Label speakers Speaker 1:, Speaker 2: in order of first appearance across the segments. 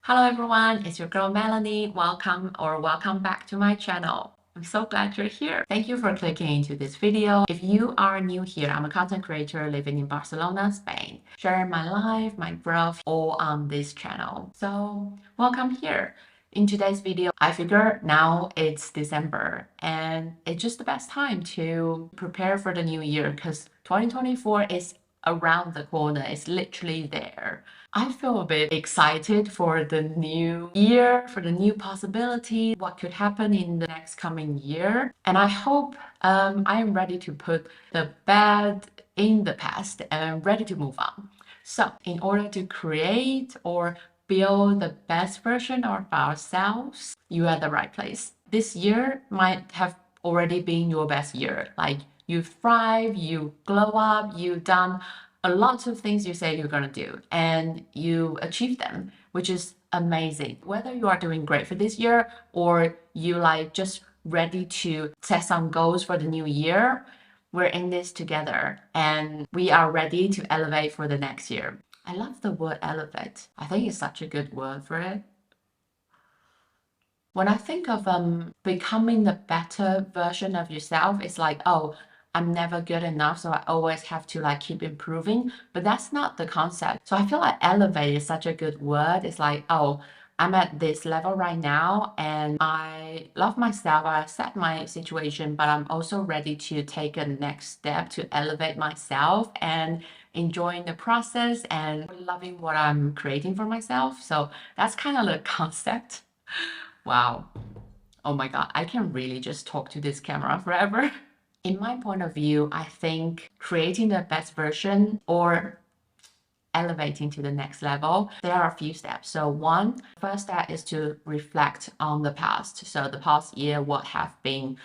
Speaker 1: Hello everyone, it's your girl Melanie. Welcome back to my channel. I'm so glad you're here. Thank you for clicking into this video. If you are new here, I'm a content creator living in Barcelona, Spain, sharing my life, my growth, all on this channel. So welcome here. In today's video, I figure now it's December and it's just the best time to prepare for the new year because 2024 is around the corner. It's literally there. I feel a bit excited for the new year, for the new possibility, what could happen in the next coming year. And I hope I am ready to put the bad in the past and I'm ready to move on. So, in order to create or build the best version of ourselves, you are at the right place. This year might have already been your best year. Like you thrive, you glow up, you've done a lot of things you say you're gonna do and you achieve them, which is amazing. Whether you are doing great for this year or you like just ready to set some goals for the new year, we're in this together and we are ready to elevate for the next year. I love the word elevate. I think it's such a good word for it. When I think of becoming the better version of yourself, it's like, oh, I'm never good enough, so I always have to like keep improving. But that's not the concept. So I feel like elevate is such a good word. It's like, oh, I'm at this level right now and I love myself. I accept my situation, but I'm also ready to take a next step to elevate myself and enjoying the process and loving what I'm creating for myself. So that's kind of the concept. Wow. Oh my God, I can really just talk to this camera forever. In my point of view, I think creating the best version or elevating to the next level, there are a few steps. So first step is to reflect on the past. So the past year, what have been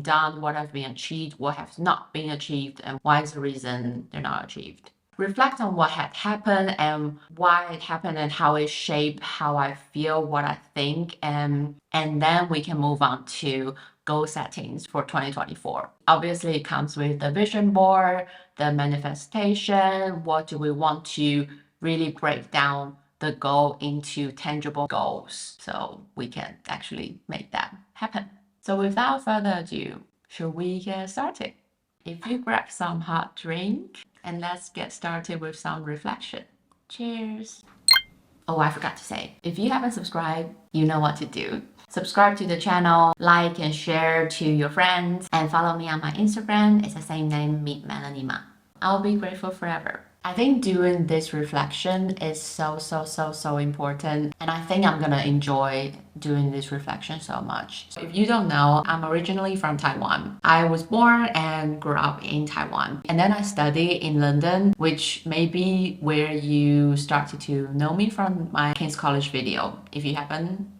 Speaker 1: done, what have been achieved, what has not been achieved, and why is the reason they're not achieved. Reflect on what had happened and why it happened and how it shaped how I feel, what I think, and then we can move on to goal settings for 2024. Obviously, it comes with the vision board, the manifestation, what do we want to really break down the goal into tangible goals so we can actually make that happen. So without further ado, should we get started? If you grab some hot drink and let's get started with some reflection. Cheers! Oh, I forgot to say, if you haven't subscribed, you know what to do. Subscribe to the channel, like and share to your friends, and follow me on my Instagram. It's the same name, Meet Melanie Ma. I'll be grateful forever. I think doing this reflection is so important, and I think I'm gonna enjoy doing this reflection so much. If you don't know, I'm originally from Taiwan. I was born and grew up in Taiwan, and then I studied in London, which may be where you started to know me from my King's College video. If you haven't,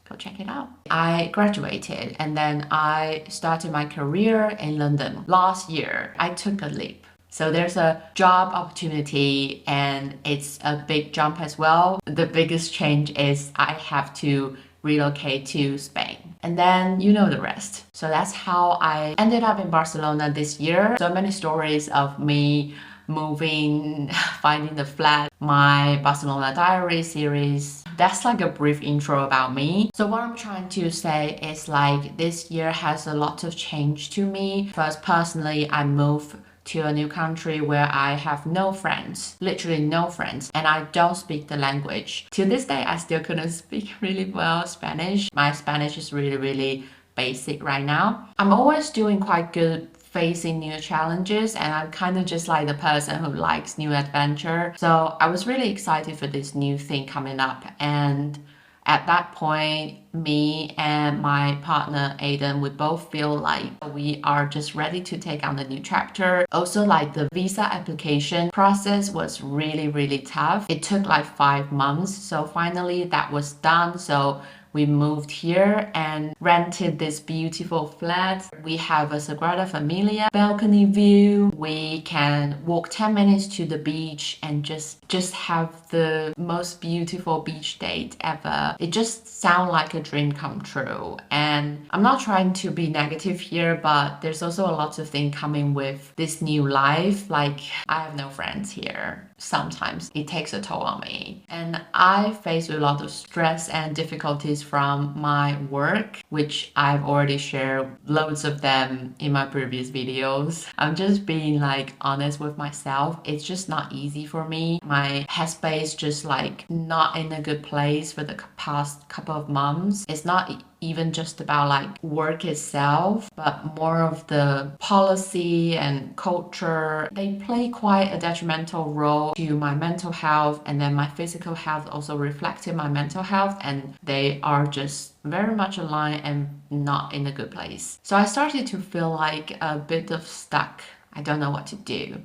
Speaker 1: go check it out. I graduated and then I started my career in London. Last year, I took a leap. So there's a job opportunity and it's a big jump as well. The biggest change is I have to relocate to Spain. And then you know the rest. So that's how I ended up in Barcelona this year. So many stories of me moving, finding the flat, my Barcelona diary series. That's like a brief intro about me. So what I'm trying to say is like this year has a lot of change to me. First, personally, I moved to a new country where I have no friends, literally no friends, and I don't speak the language. To this day, I still couldn't speak really well Spanish. My Spanish is really basic right now. I'm always doing quite good facing new challenges, and I'm kind of just like the person who likes new adventure. So I was really excited for this new thing coming up, and at that point, me and my partner Aiden, we both feel like we are just ready to take on the new chapter. Also, like the visa application process was really tough. It took like 5 months. So finally that was done. So we moved here and rented this beautiful flat. We have a Sagrada Familia balcony view. We can walk 10 minutes to the beach and just have the most beautiful beach date ever. It just sounds like a dream come true. And I'm not trying to be negative here, but there's also a lot of things coming with this new life. Like, I have no friends here. Sometimes it takes a toll on me. And I face a lot of stress and difficulties from my work, which I've already shared loads of them in my previous videos. I'm just being like honest with myself. It's just not easy for me. My headspace just like not in a good place for the past couple of months. It's not even just about like work itself, but more of the policy and culture. They play quite a detrimental role to my mental health, and then my physical health also reflected my mental health, and they are just very much aligned and not in a good place. So I started to feel like a bit of stuck. I don't know what to do.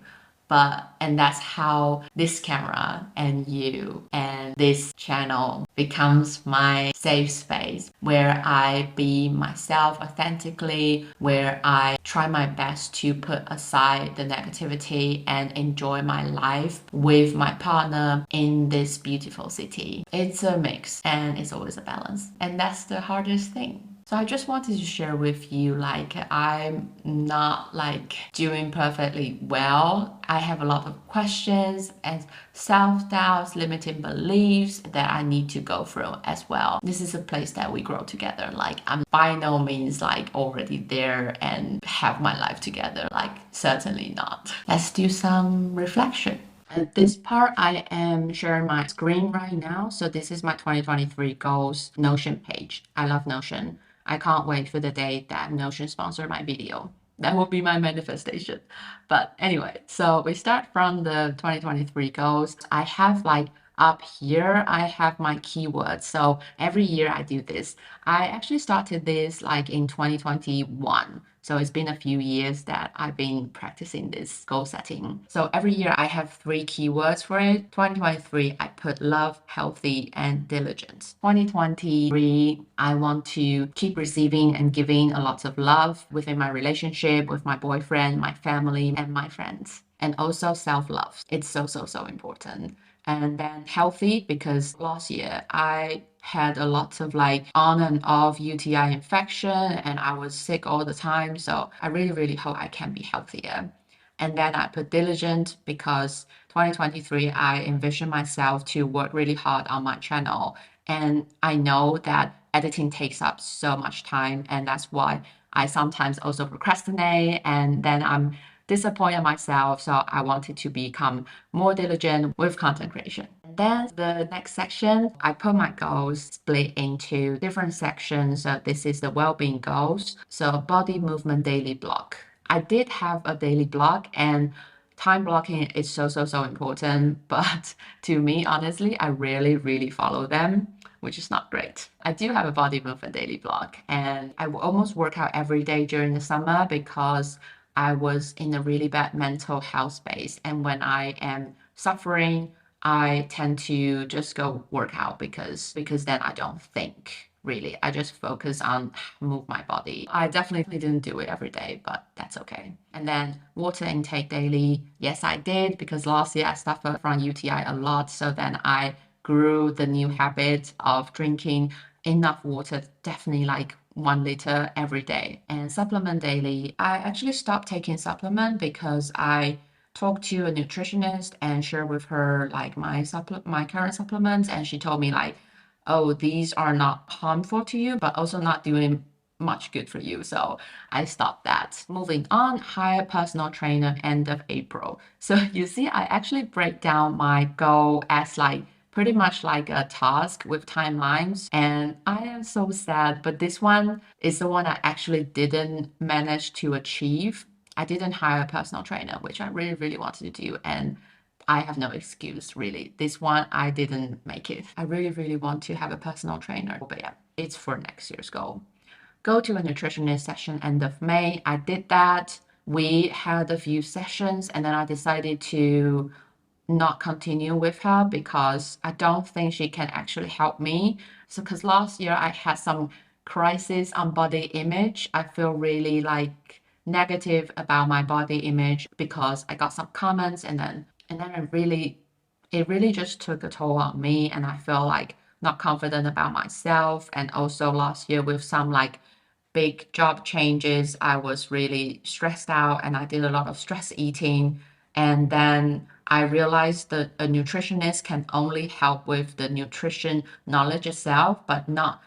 Speaker 1: And that's how this camera and you and this channel becomes my safe space where I be myself authentically, where I try my best to put aside the negativity and enjoy my life with my partner in this beautiful city. It's a mix and it's always a balance. And that's the hardest thing. So I just wanted to share with you, like, I'm not like doing perfectly well. I have a lot of questions and self-doubts, limiting beliefs that I need to go through as well. This is a place that we grow together. Like, I'm by no means like already there and have my life together. Like, certainly not. Let's do some reflection. At this part, I am sharing my screen right now. So this is my 2023 goals Notion page. I love Notion. I can't wait for the day that Notion sponsor my video. That will be my manifestation. But anyway, so we start from the 2023 goals. I have like up here, I have my keywords. So every year I do this. I actually started this like in 2021. So it's been a few years that I've been practicing this goal setting. So every year I have 3 keywords for it. 2023, I put love, healthy, and diligent. 2023, I want to keep receiving and giving a lot of love within my relationship, with my boyfriend, my family, and my friends. And also self-love. It's so important. And then healthy, because last year I had a lot of like on and off UTI infection and I was sick all the time. So I really hope I can be healthier. And then I put diligent because 2023, I envision myself to work really hard on my channel. And I know that editing takes up so much time. And that's why I sometimes also procrastinate. And then I'm disappointed myself. So I wanted to become more diligent with content creation. And then the next section, I put my goals split into different sections. So this is the well-being goals. So body movement daily block. I did have a daily block and time blocking is so important. But to me, honestly, I really follow them, which is not great. I do have a body movement daily block and I will almost work out every day during the summer because I was in a really bad mental health space. And when I am suffering, I tend to just go work out because then I don't think really. I just focus on move my body. I definitely didn't do it every day, but that's okay. And then water intake daily. Yes, I did because last year I suffered from UTI a lot. So then I grew the new habit of drinking enough water, definitely like 1 liter every day. And supplement daily, I actually stopped taking supplement because I talked to a nutritionist and shared with her like my current supplements, and she told me like, oh, these are not harmful to you, but also not doing much good for you. So I stopped that. Moving on, hire personal trainer end of April. So you see, I actually break down my goal as like pretty much like a task with timelines. And I am so sad, but this one is the one I actually didn't manage to achieve. I didn't hire a personal trainer, which I really wanted to do. And I have no excuse, really. This one, I didn't make it. I really want to have a personal trainer. But yeah, it's for next year's goal. Go to a nutritionist session end of May. I did that. We had a few sessions and then I decided to not continue with her because I don't think she can actually help me So, because last year I had some crisis on body image, I feel really like negative about my body image because I got some comments and then it really just took a toll on me and I feel like not confident about myself. And also last year with some like big job changes, I was really stressed out and I did a lot of stress eating. And then I realized that a nutritionist can only help with the nutrition knowledge itself, but not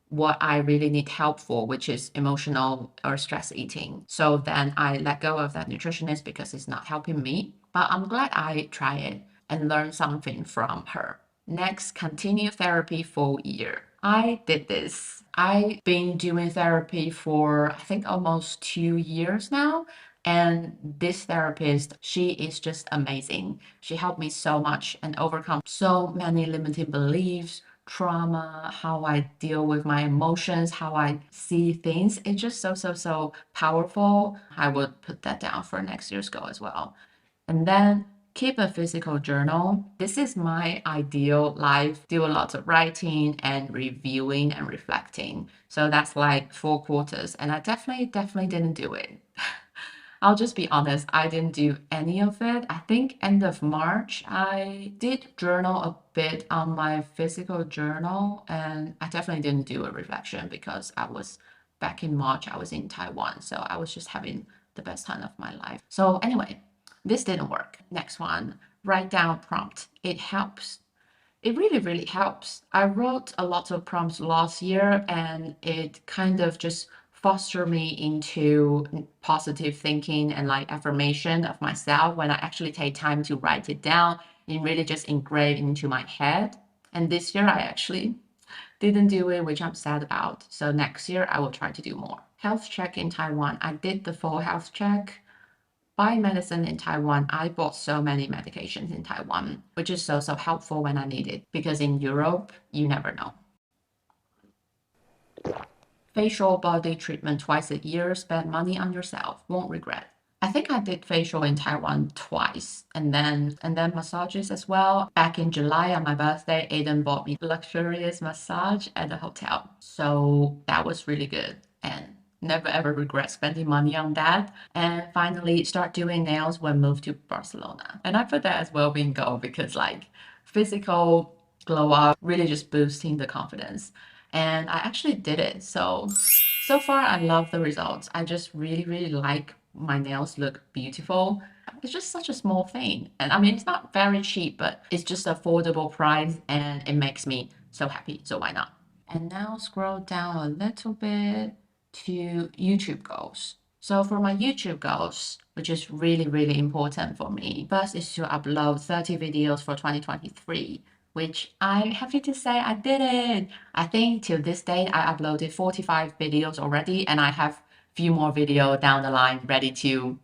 Speaker 1: what I really need help for, which is emotional or stress eating. So then I let go of that nutritionist because it's not helping me. But I'm glad I tried it and learned something from her. Next, continue therapy for a year. I did this. I've been doing therapy for I think almost 2 years now. And this therapist, she is just amazing. She helped me so much and overcome so many limiting beliefs, trauma, how I deal with my emotions, how I see things. It's just so powerful. I would put that down for next year's goal as well. And then keep a physical journal. This is my ideal life. Do a lot of writing and reviewing and reflecting. So that's like 4 quarters. And I definitely didn't do it. I'll just be honest, I didn't do any of it. I think end of March, I did journal a bit on my physical journal, and I definitely didn't do a reflection because I was back in March, I was in Taiwan, so I was just having the best time of my life. So anyway, this didn't work. Next one, write down prompt. It helps. It really helps. I wrote a lot of prompts last year and it kind of just fostered me into positive thinking and like affirmation of myself when I actually take time to write it down and really just engrave into my head. And this year I actually didn't do it, which I'm sad about. So next year I will try to do more. Health check in Taiwan. I did the full health check. Buy medicine in Taiwan, I bought so many medications in Taiwan, which is so helpful when I need it because in Europe, you never know. Facial body treatment twice a year, spend money on yourself, won't regret. I think I did facial in Taiwan twice and then massages as well. Back in July on my birthday, Aiden bought me luxurious massage at the hotel. So that was really good and never ever regret spending money on that. And finally start doing nails when moved to Barcelona. And I put that as well-being goal because like physical glow up really just boosting the confidence. And I actually did it. So far I love the results. I just really like my nails look beautiful. It's just such a small thing. And I mean, it's not very cheap, but it's just affordable price and it makes me so happy. So why not? And now scroll down a little bit to YouTube goals. So for my YouTube goals, which is really important for me, first is to upload 30 videos for 2023, which I'm happy to say I did it. I think till this day, I uploaded 45 videos already, and I have few more video down the line ready to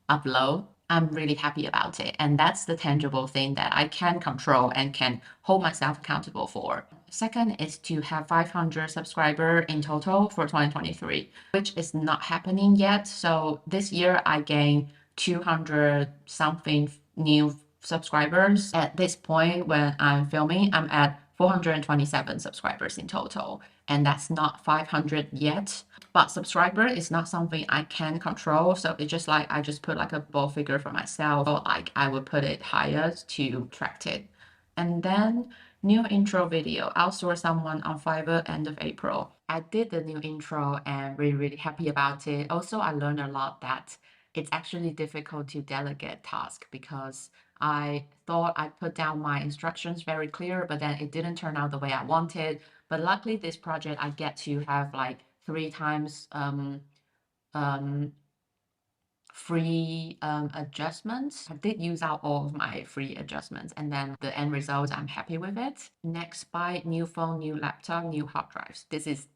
Speaker 1: upload. I'm really happy about it. And that's the tangible thing that I can control and can hold myself accountable for. Second is to have 500 subscribers in total for 2023, which is not happening yet. So this year I gained 200 something new subscribers. At this point, when I'm filming, I'm at 427 subscribers in total, and that's not 500 yet. But subscriber is not something I can control, so it's just like I just put like a ball figure for myself, or like I would put it higher to track it. And then new intro video, outsource someone on Fiverr end of April. I did the new intro and really happy about it. Also, I learned a lot that it's actually difficult to delegate tasks because I thought I put down my instructions very clear, but then it didn't turn out the way I wanted. But luckily, this project I get to have like 3 times um, free adjustments. I did use out all of my free adjustments, and then the end result, I'm happy with it. Next, buy new phone, new laptop, new hard drives. This is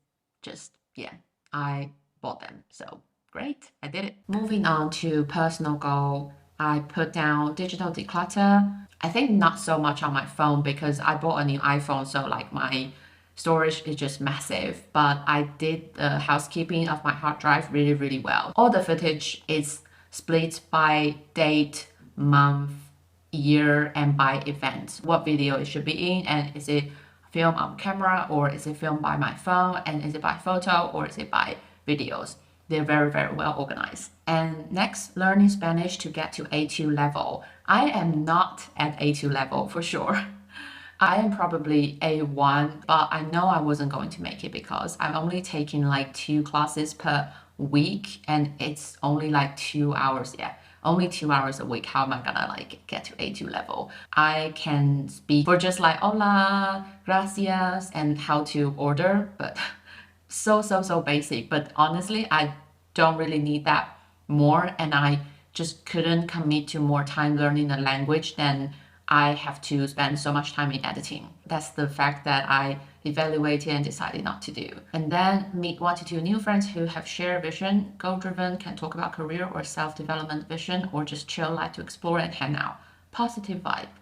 Speaker 1: just, yeah, I bought them. So great, I did it. Moving on to personal goal, I put down digital declutter. I think not so much on my phone because I bought a new iPhone, so like my storage is just massive, but I did the housekeeping of my hard drive really well. All the footage is split by date, month, year, and by event. What video it should be in, and is it filmed on camera, or is it filmed by my phone, and is it by photo, or is it by videos? They're very, very well organized. And next, learning Spanish to get to A2 level. I am not at A2 level for sure. I am probably A1, but I know I wasn't going to make it because I'm only taking like 2 classes per week and it's only like 2 hours. Yeah, only 2 hours a week. How am I gonna like get to A2 level? I can speak for just like hola, gracias, and how to order, but so basic. But honestly, I don't really need that more, and I just couldn't commit to more time learning a language than I have to spend so much time in editing. That's the fact that I evaluated and decided not to do. And then meet 1 to 2 new friends who have shared vision, goal driven, can talk about career or self-development vision, or just chill, like to explore and hang out. Positive vibe.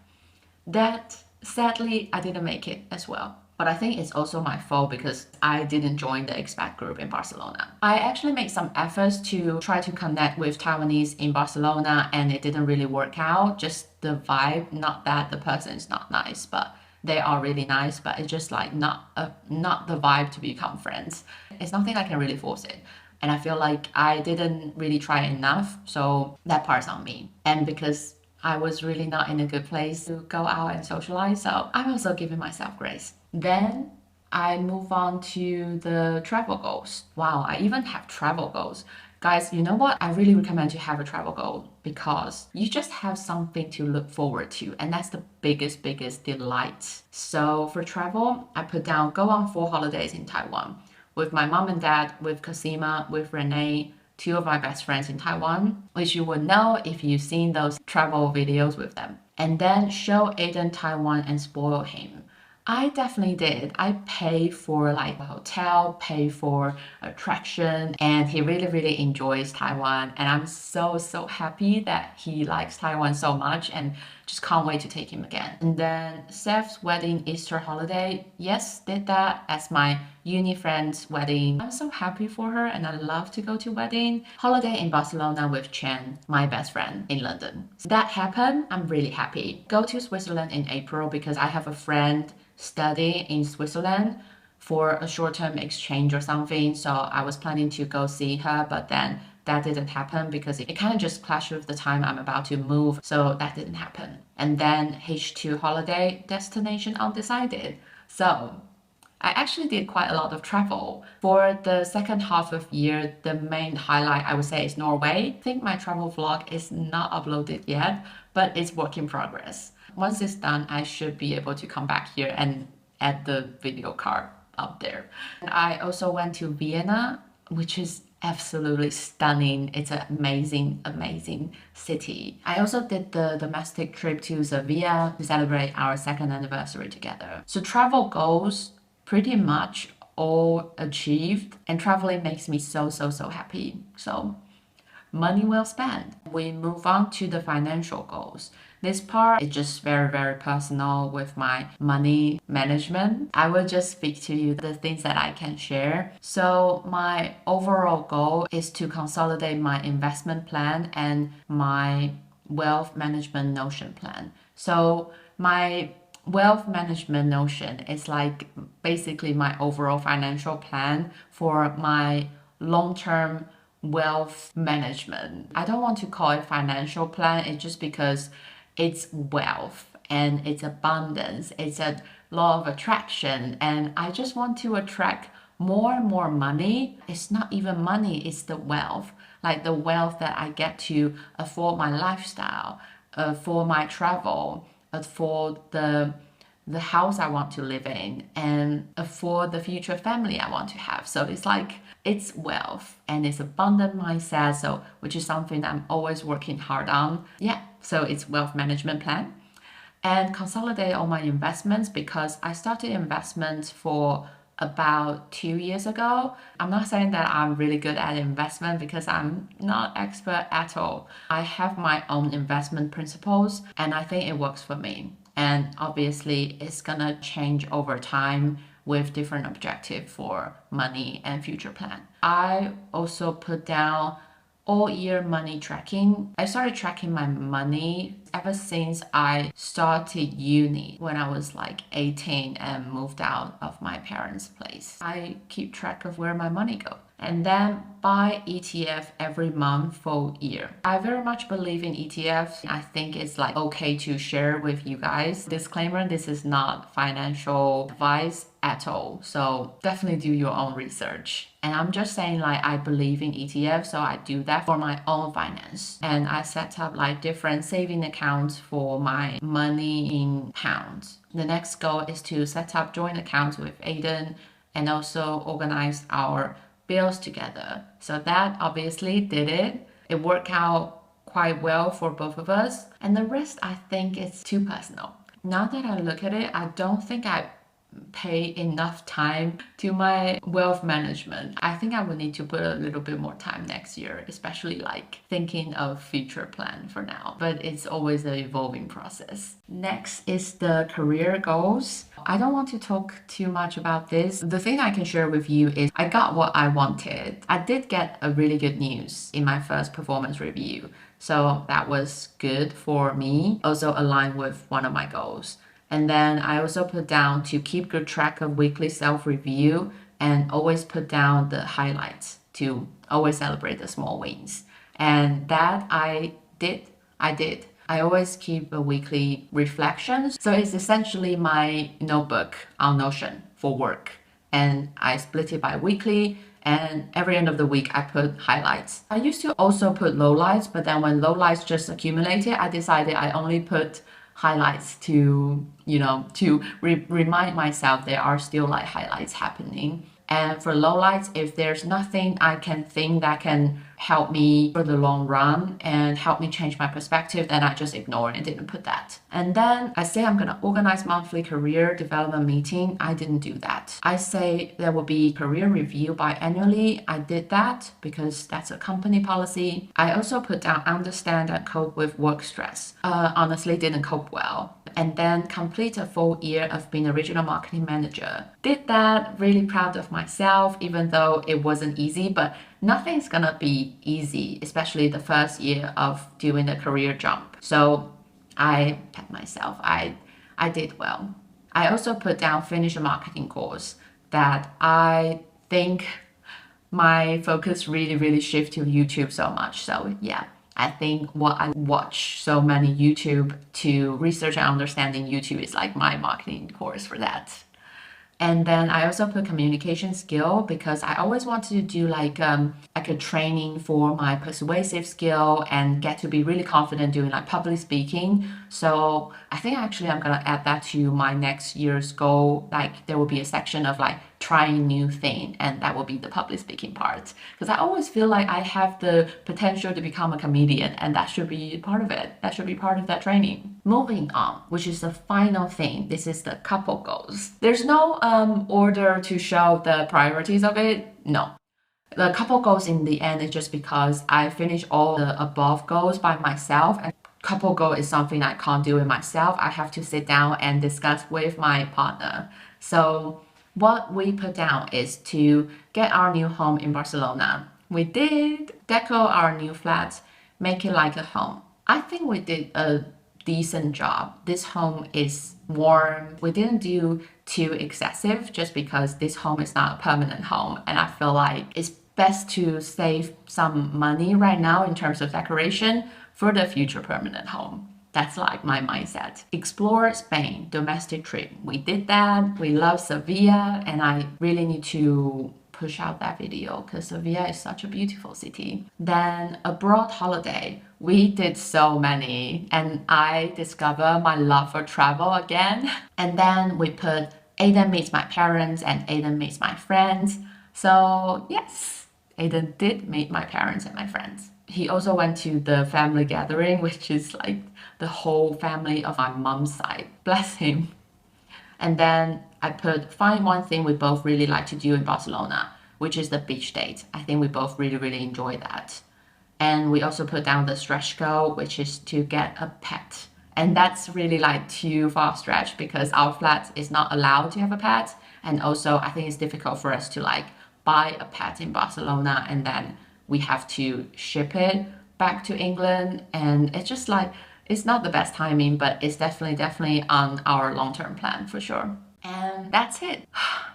Speaker 1: That sadly I didn't make it as well. But I think it's also my fault because I didn't join the expat group in Barcelona. I actually made some efforts to try to connect with Taiwanese in Barcelona and it didn't really work out. Just the vibe, not that the person is not nice, but they are really nice, but it's just like not the vibe to become friends. It's nothing I can really force it. And I feel like I didn't really try enough, so that part's on me. And because I was really not in a good place to go out and socialize, so I'm also giving myself grace. Then I move on to the travel goals. Wow, I even have travel goals. Guys, you know what? I really recommend to have a travel goal because you just have something to look forward to, and that's the biggest delight. So for travel, I put down go on 4 holidays in Taiwan with my mom and dad, with Cosima, with Renee, 2 of my best friends in Taiwan, which you would know if you've seen those travel videos with them. And then show Aiden Taiwan and spoil him. I definitely did. I paid for like a hotel, pay for attraction, and he really enjoys Taiwan. And I'm so happy that he likes Taiwan so much and just can't wait to take him again. And then Seth's wedding Easter holiday, yes, did that as my uni friend's wedding. I'm so happy for her and I love to go to wedding. Holiday in Barcelona with Chen, my best friend in London. So that happened, I'm really happy. Go to Switzerland in April because I have a friend study in Switzerland for a short-term exchange or something. So I was planning to go see her, but then that didn't happen because it kind of just clashed with the time I'm about to move. So that didn't happen. And then H2 holiday destination undecided. So I actually did quite a lot of travel. For the second half of year, the main highlight I would say is Norway. I think my travel vlog is not uploaded yet, but it's work in progress. Once it's done, I should be able to come back here and add the video card up there. And I also went to Vienna, which is absolutely stunning. It's an amazing city. I also did the domestic trip to Sevilla to celebrate our second anniversary together. So travel goals pretty much all achieved, and traveling makes me so happy. So money well spent. We move on to the financial goals. This part is just very personal with my money management. I will just speak to you the things that I can share. So my overall goal is to consolidate my investment plan and my wealth management notion plan. So my wealth management notion is like basically my overall financial plan for my long-term wealth management. I don't want to call it financial plan, it's just because it's wealth and it's abundance, it's a law of attraction, and I just want to attract more and more money. It's not even money, it's the wealth, like the wealth that I get to afford my lifestyle, for my travel, for the house I want to live in, and for the future family I want to have. So it's like it's wealth and it's abundant mindset, so which is something I'm always working hard on. Yeah, so it's wealth management plan. And consolidate all my investments because I started investments for about 2 years ago. I'm not saying that I'm really good at investment because I'm not expert at all. I have my own investment principles and I think it works for me. And obviously it's gonna change over time with different objective for money and future plan. I also put down all year money tracking. I started tracking my money ever since I started uni when I was like 18 and moved out of my parents' place. I keep track of where my money goes and then buy ETF every month for a year. I very much believe in ETFs. I think it's like okay to share with you guys. Disclaimer, this is not financial advice at all. So definitely do your own research. And I'm just saying like I believe in ETF, so I do that for my own finance. And I set up like different saving accounts for my money in pounds. The next goal is to set up joint accounts with Aiden and also organize our bills together. So that obviously did it. It worked out quite well for both of us. And the rest I think is too personal. Now that I look at it, I don't think I pay enough time to my wealth management. I think I will need to put a little bit more time next year, especially like thinking of future plan for now. But it's always an evolving process. Next is the career goals. I don't want to talk too much about this. The thing I can share with you is I got what I wanted. I did get a really good news in my first performance review. So that was good for me. Also aligned with one of my goals. And then I also put down to keep good track of weekly self-review and always put down the highlights to always celebrate the small wins. And that I did. I always keep a weekly reflection. So it's essentially my notebook on Notion for work. And I split it by weekly, and every end of the week I put highlights. I used to also put lowlights, but then when lowlights just accumulated, I decided I only put highlights to, remind myself there are still like highlights happening. And for lowlights, if there's nothing I can think that can help me for the long run and help me change my perspective, then I just ignore it and didn't put that. And then I say I'm gonna organize monthly career development meeting. I didn't do that. I say there will be career review biannually. I did that because that's a company policy. I also put down understand and cope with work stress. Honestly, didn't cope well. And then complete a full year of being a regional marketing manager. Did that, really proud of myself, even though it wasn't easy, but nothing's gonna be easy, especially the first year of doing the career jump. So I pat myself, I did well. I also put down finish a marketing course that I think my focus really shift to YouTube so much. So yeah, I think what I watch so many YouTube to research and understanding YouTube is like my marketing course for that. And then I also put communication skill because I always wanted to do like a training for my persuasive skill and get to be really confident doing like public speaking. So I think actually I'm gonna add that to my next year's goal. Like there will be a section of like trying new thing, and that will be the public speaking part. Because I always feel like I have the potential to become a comedian, and that should be part of it. That should be part of that training. Moving on, which is the final thing. This is the couple goals. There's no order to show the priorities of it. No. The couple goals in the end is just because I finished all the above goals by myself, and couple goal is something I can't do it myself. I have to sit down and discuss with my partner. So what we put down is to get our new home in Barcelona. We did deco our new flat, make it like a home. I think we did a decent job. This home is warm. We didn't do too excessive just because this home is not a permanent home, and I feel like it's best to save some money right now in terms of decoration for the future permanent home. That's like my mindset. Explore Spain, domestic trip. We did that. We love Sevilla, and I really need to push out that video because Sevilla is such a beautiful city. Then abroad holiday. We did so many, and I discovered my love for travel again. And then we put Aiden meets my parents and Aiden meets my friends. So yes, Aiden did meet my parents and my friends. He also went to the family gathering, which is like the whole family of my mom's side. Bless him. And then I put find one thing we both really like to do in Barcelona, which is the beach date. I think we both really enjoy that. And we also put down the stretch goal, which is to get a pet. And that's really like too far stretch because our flat is not allowed to have a pet. And also I think it's difficult for us to like buy a pet in Barcelona and then we have to ship it back to England. And it's just like, it's not the best timing, but it's definitely on our long-term plan for sure. And that's it.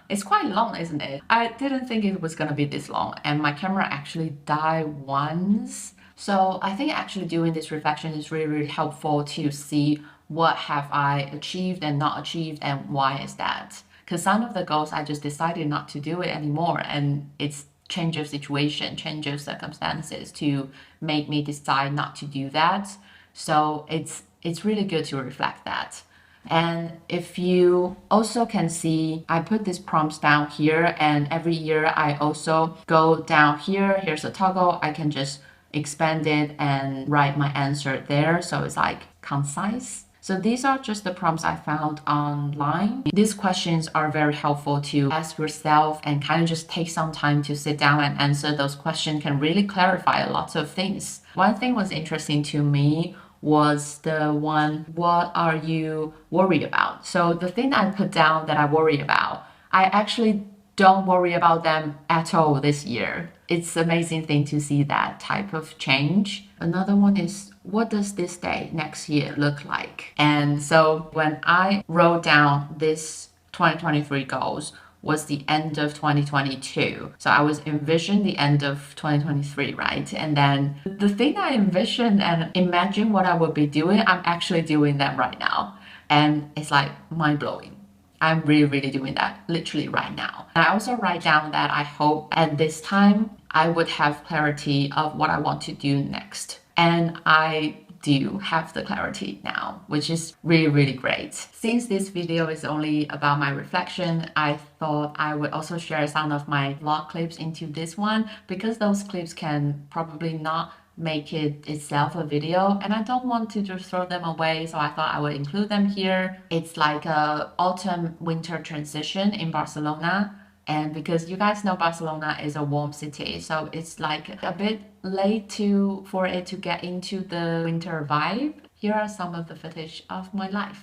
Speaker 1: It's quite long, isn't it? I didn't think it was gonna be this long, and my camera actually died once. So I think actually doing this reflection is really helpful to see what have I achieved and not achieved and why is that. Because some of the goals I just decided not to do it anymore, and it's change of situation, change of circumstances to make me decide not to do that. So it's really good to reflect that. And if you also can see, I put these prompts down here, and every year I also go down here. Here's a toggle. I can just expand it and write my answer there. So it's like concise. So these are just the prompts I found online. These questions are very helpful to ask yourself and kind of just take some time to sit down and answer those questions can really clarify a lot of things. One thing was interesting to me was the one, what are you worried about? So the thing I put down that I worry about, I actually don't worry about them at all this year. It's an amazing thing to see that type of change. Another one is, what does this day next year look like? And so when I wrote down this 2023 goals, was the end of 2022. So I was envisioning the end of 2023, right? And then the thing I envisioned and imagine what I would be doing, I'm actually doing that right now. And it's like mind blowing. I'm really doing that literally right now. And I also write down that I hope at this time I would have clarity of what I want to do next. And I do have the clarity now, which is really great. Since this video is only about my reflection, I thought I would also share some of my vlog clips into this one, because those clips can probably not make it itself a video, and I don't want to just throw them away, so I thought I would include them here. It's like a autumn winter transition in Barcelona. And because you guys know Barcelona is a warm city, so it's like a bit late for it to get into the winter vibe. Here are some of the footage of my life.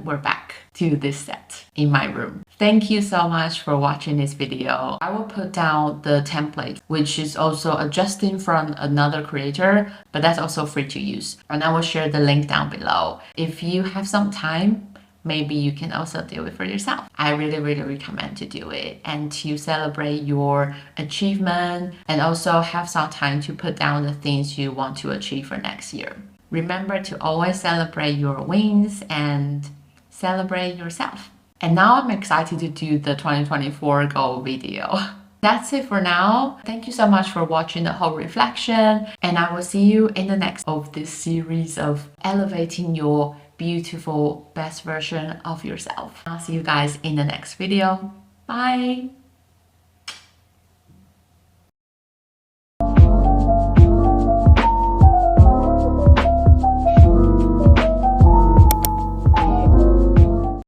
Speaker 1: We're back to this set in my room. Thank you so much for watching this video. I will put down the template, which is also adjusting from another creator, but that's also free to use. And I will share the link down below. If you have some time, maybe you can also do it for yourself. I really recommend to do it and to celebrate your achievement, and also have some time to put down the things you want to achieve for next year. Remember to always celebrate your wins and celebrate yourself. And now I'm excited to do the 2024 goal video. That's it for now. Thank you so much for watching the whole reflection, and I will see you in the next of this series of elevating your beautiful best version of yourself. I'll see you guys in the next video. Bye!